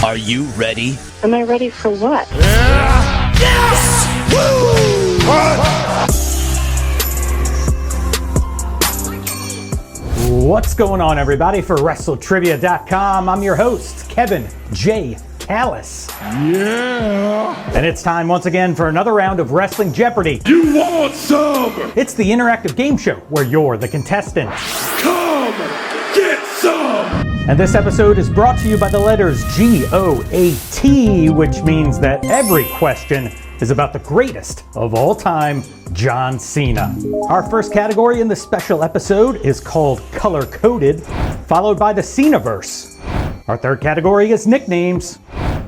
Are you ready? Am I ready for what? Yes! Woo! What's going on, everybody? For WrestleTrivia.com, I'm your host, Kevin J. Callis. Yeah! And it's time once again for another round of Wrestling Jeopardy! You want some? It's the interactive game show where you're the contestant. Come get some! And this episode is brought to you by the letters G-O-A-T, which means that every question is about the greatest of all time, John Cena. Our first category in this special episode is called Color Coded, followed by the Cenaverse. Our third category is nicknames.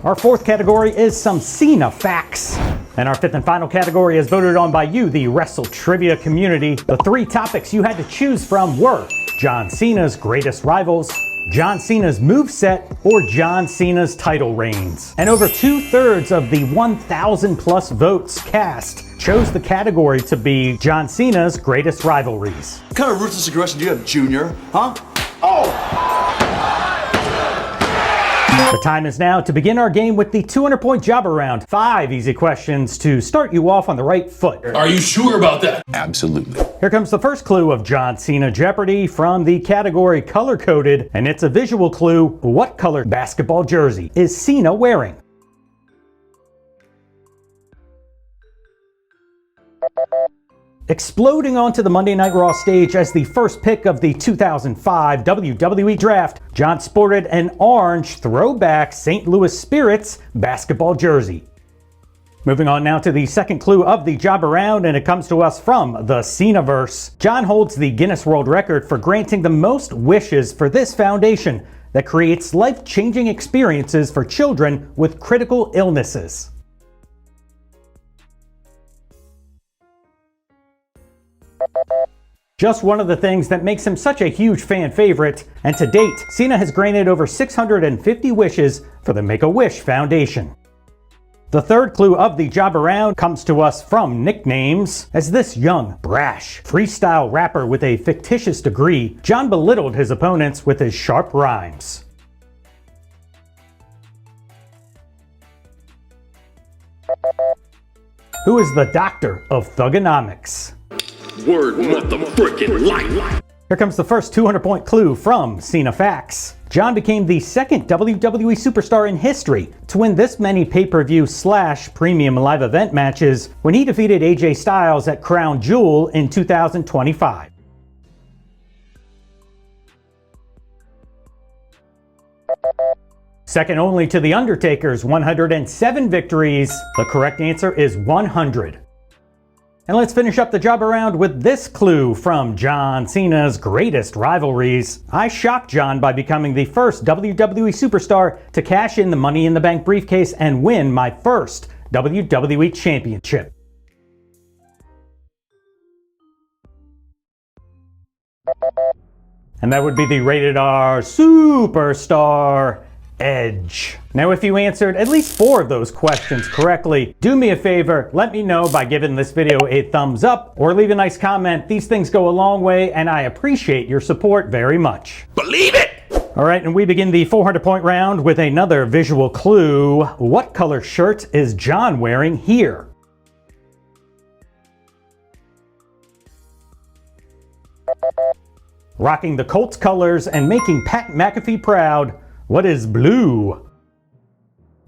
Our fourth category is some Cena facts. And our fifth and final category is voted on by you, the WrestleTrivia community. The three topics you had to choose from were John Cena's greatest rivals, John Cena's moveset, or John Cena's title reigns. And over 2/3 of the 1,000 plus votes cast chose the category to be John Cena's greatest rivalries. What kind of ruthless aggression do you have, Junior? Huh? Oh! The time is now to begin our game with the 200-point jobber round. 5 easy questions to start you off on the right foot. Are you sure about that? Absolutely. Here comes the first clue of John Cena Jeopardy from the category Color Coded, and it's a visual clue. What color basketball jersey is Cena wearing? Exploding onto the Monday Night Raw stage as the first pick of the 2005 WWE Draft, John sported an orange throwback St. Louis Spirits basketball jersey. Moving on now to the second clue of the jobber round, and it comes to us from the Cenaverse. John holds the Guinness World Record for granting the most wishes for this foundation that creates life-changing experiences for children with critical illnesses. Just one of the things that makes him such a huge fan favorite, and to date, Cena has granted over 650 wishes for the Make-A-Wish Foundation. The third clue of the jobber round comes to us from nicknames. As this young, brash, freestyle rapper with a fictitious degree, John belittled his opponents with his sharp rhymes. Who is the doctor of thugonomics? Word motherfucking life. Here comes the first 200-point clue from Cena Facts. John became the second WWE superstar in history to win this many pay-per-view / premium live event matches when he defeated AJ Styles at Crown Jewel in 2025. Second only to The Undertaker's 107 victories, the correct answer is 100. And let's finish up the jobber round with this clue from John Cena's greatest rivalries. I shocked John by becoming the first WWE superstar to cash in the Money in the Bank briefcase and win my first WWE Championship. And that would be the rated R Superstar Edge. Now, if you answered at least 4 of those questions correctly, do me a favor, let me know by giving this video a thumbs up or leave a nice comment. These things go a long way and I appreciate your support very much. Believe it! Alright, and we begin the 400-point round with another visual clue. What color shirt is John wearing here? Rocking the Colts colors and making Pat McAfee proud. What is blue?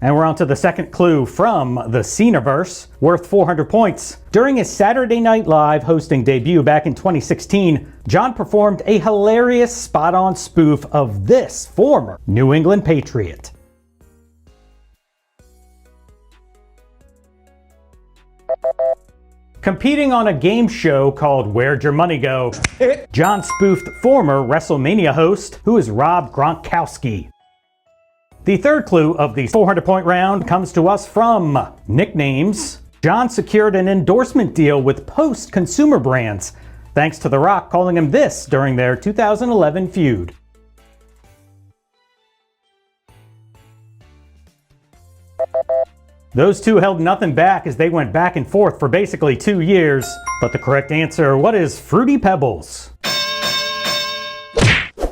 And we're on to the second clue from the Cenaverse, worth 400 points. During his Saturday Night Live hosting debut back in 2016, John performed a hilarious spot-on spoof of this former New England Patriot. Competing on a game show called Where'd Your Money Go? John spoofed former WrestleMania host, who is Rob Gronkowski. The third clue of the 400-point round comes to us from nicknames. John secured an endorsement deal with Post Consumer Brands, thanks to The Rock calling him this during their 2011 feud. Those two held nothing back as they went back and forth for basically 2 years. But the correct answer, what is Fruity Pebbles?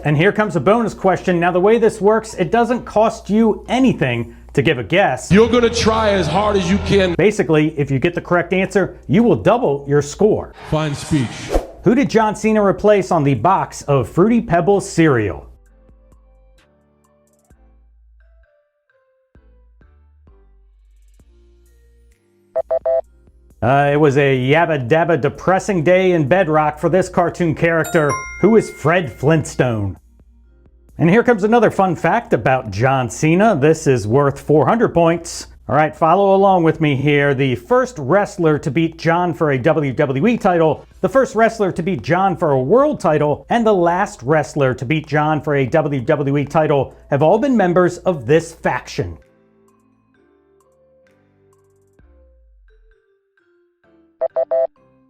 And here comes a bonus question. Now, the way this works, it doesn't cost you anything to give a guess. You're gonna try as hard as you can. Basically, if you get the correct answer, you will double your score. Fine speech. Who did John Cena replace on the box of Fruity Pebbles cereal? It was a yabba dabba depressing day in Bedrock for this cartoon character, who is Fred Flintstone. And here comes another fun fact about John Cena. This is worth 400 points. All right, follow along with me here. The first wrestler to beat John for a WWE title, the first wrestler to beat John for a world title, and the last wrestler to beat John for a WWE title have all been members of this faction.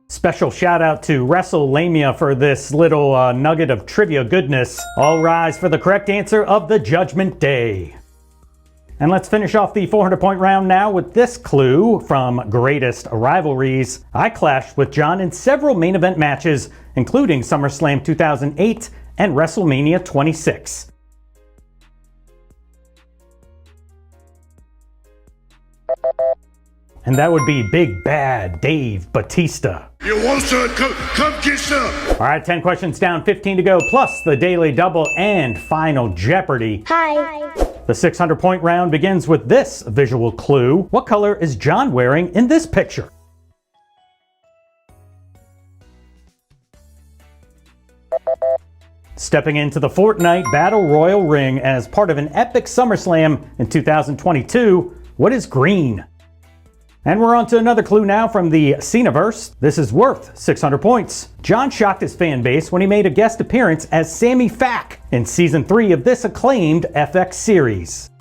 Special shout out to WrestleLamia for this little nugget of trivia goodness. All rise for the correct answer of the Judgment Day. And let's finish off the 400-point round now with this clue from Greatest Rivalries. I clashed with John in several main event matches, including SummerSlam 2008 and WrestleMania 26. And that would be Big Bad Dave Batista. You want some? Come get some. All right, 10 questions down, 15 to go, plus the Daily Double and Final Jeopardy. Hi. The 600-point round begins with this visual clue. What color is John wearing in this picture? Stepping into the Fortnite Battle Royal ring as part of an epic SummerSlam in 2022, what is green? And we're on to another clue now from the Cenaverse. This is worth 600 points. John shocked his fan base when he made a guest appearance as Sammy Fack in Season 3 of this acclaimed FX series.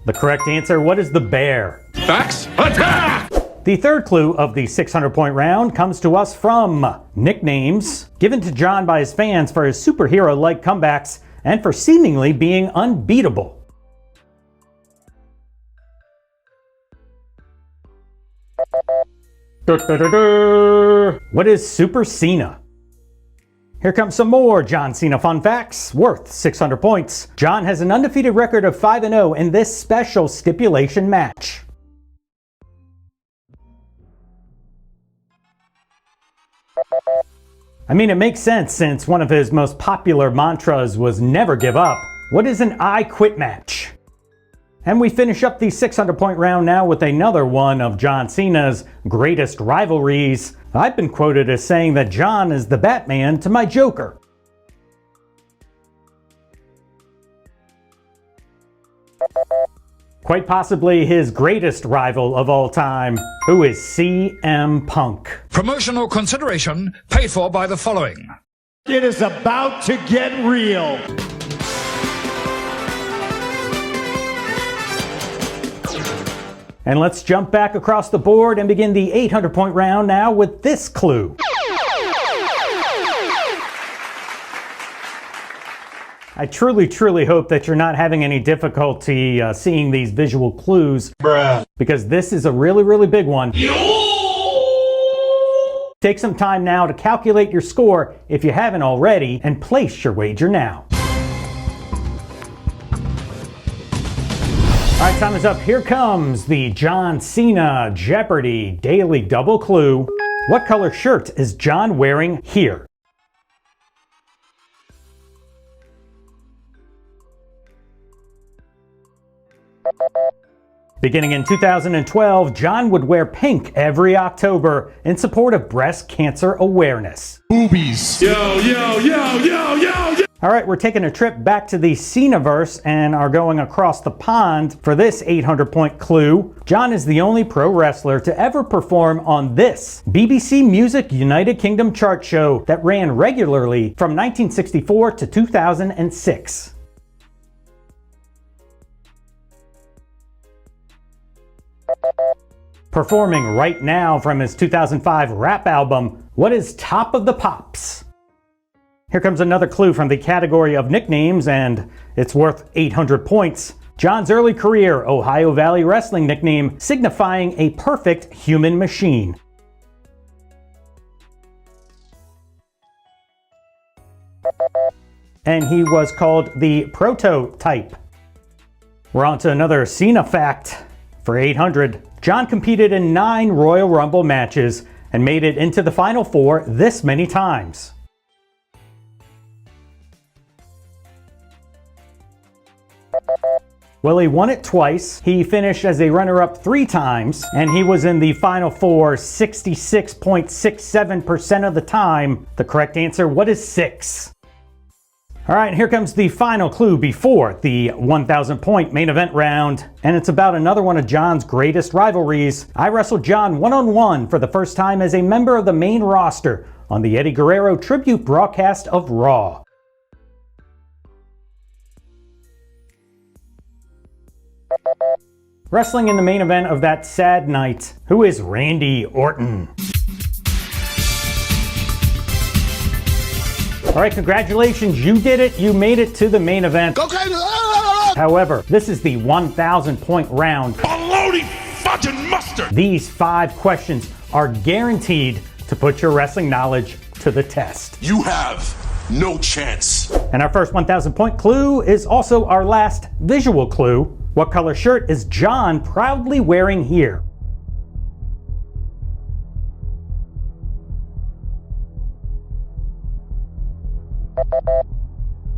The correct answer, what is the bear? Facts. Attack! The third clue of the 600-point round comes to us from nicknames given to John by his fans for his superhero-like comebacks and for seemingly being unbeatable. What is Super Cena? Here comes some more John Cena fun facts, worth 600 points. John has an undefeated record of 5-0 in this special stipulation match. I mean, it makes sense since one of his most popular mantras was never give up. What is an I quit match? And we finish up the 600-point round now with another one of John Cena's greatest rivalries. I've been quoted as saying that John is the Batman to my Joker. Quite possibly his greatest rival of all time, who is CM Punk. Promotional consideration paid for by the following. It is about to get real. And let's jump back across the board and begin the 800-point round now with this clue. I truly hope that you're not having any difficulty seeing these visual clues. Bruh. Because this is a really big one. Take some time now to calculate your score if you haven't already, and place your wager now. All right, time is up. Here comes the John Cena Jeopardy Daily Double Clue. What color shirt is John wearing here? Beginning in 2012, John would wear pink every October in support of breast cancer awareness. Boobies. Yo. All right, we're taking a trip back to the Cenaverse and are going across the pond for this 800-point clue. John is the only pro wrestler to ever perform on this BBC Music United Kingdom chart show that ran regularly from 1964 to 2006. Performing right now from his 2005 rap album, what is Top of the Pops? Here comes another clue from the category of nicknames, and it's worth 800 points. John's early career Ohio Valley Wrestling nickname signifying a perfect human machine. And he was called the prototype. We're on to another Cena fact. For 800, John competed in 9 Royal Rumble matches and made it into the Final Four this many times. Well, he won it twice, he finished as a runner-up 3 times, and he was in the Final Four 66.67% of the time. The correct answer, what is 6? Alright, here comes the final clue before the 1,000 point main event round, and it's about another one of John's greatest rivalries. I wrestled John one-on-one for the first time as a member of the main roster on the Eddie Guerrero tribute broadcast of Raw. Wrestling in the main event of that sad night, who is Randy Orton? Alright, congratulations, you did it, you made it to the main event. Okay. However, this is the 1,000 point round. Baloney fudging mustard. These 5 questions are guaranteed to put your wrestling knowledge to the test. You have no chance. And our first 1,000 point clue is also our last visual clue. What color shirt is John proudly wearing here?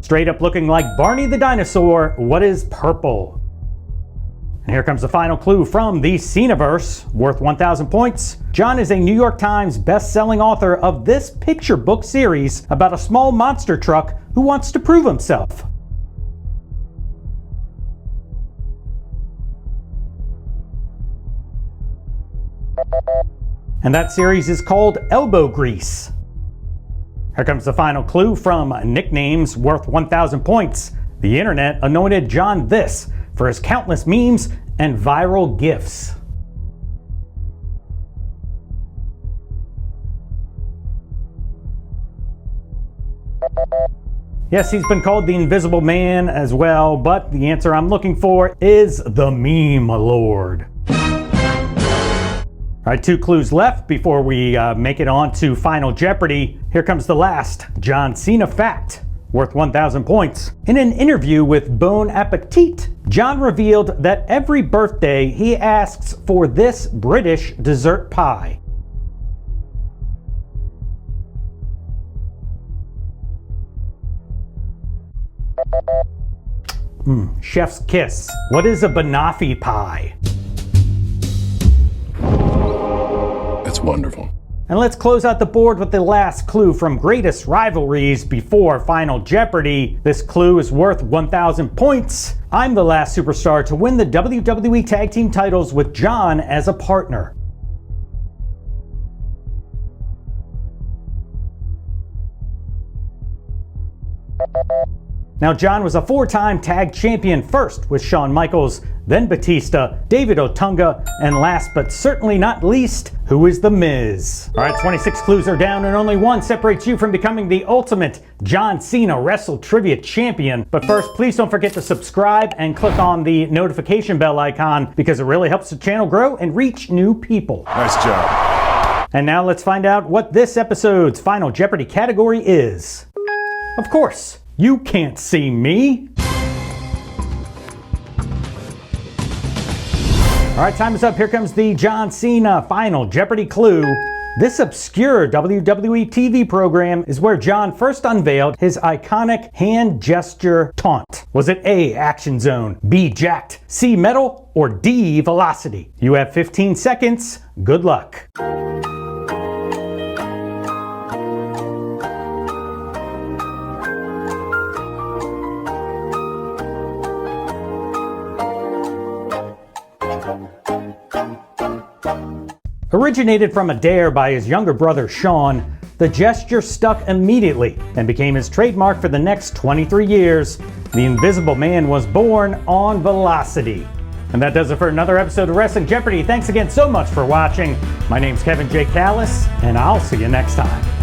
Straight up looking like Barney the dinosaur, what is purple? And here comes the final clue from the Cenaverse, worth 1,000 points. John is a New York Times best-selling author of this picture book series about a small monster truck who wants to prove himself. And that series is called Elbow Grease. Here comes the final clue from Nicknames, worth 1,000 points. The internet anointed John this for his countless memes and viral GIFs. Yes, he's been called the Invisible Man as well, but the answer I'm looking for is the Meme Lord. Alright, 2 clues left before we make it on to Final Jeopardy. Here comes the last John Cena fact, worth 1,000 points. In an interview with Bon Appetit, John revealed that every birthday he asks for this British dessert pie. Chef's kiss. What is a banoffee pie? That's wonderful. And let's close out the board with the last clue from Greatest Rivalries before Final Jeopardy. This clue is worth 1,000 points. I'm the last superstar to win the WWE Tag Team titles with John as a partner. Now, John was a 4-time tag champion, first with Shawn Michaels, then Batista, David Otunga, and last but certainly not least, who is The Miz? Alright, 26 clues are down and only one separates you from becoming the ultimate John Cena WrestleTrivia champion. But first, please don't forget to subscribe and click on the notification bell icon because it really helps the channel grow and reach new people. Nice job. And now let's find out what this episode's Final Jeopardy category is. Of course, you can't see me. Alright, time is up. Here comes the John Cena Final Jeopardy clue. This obscure WWE TV program is where John first unveiled his iconic hand gesture taunt. Was it A, Action Zone, B, Jacked, C, Metal, or D, Velocity? You have 15 seconds. Good luck. Originated from a dare by his younger brother Sean, the gesture stuck immediately and became his trademark for the next 23 years. The Invisible Man was born on Velocity. And that does it for another episode of Wrestling Jeopardy. Thanks again so much for watching. My name's Kevin J. Callis, and I'll see you next time.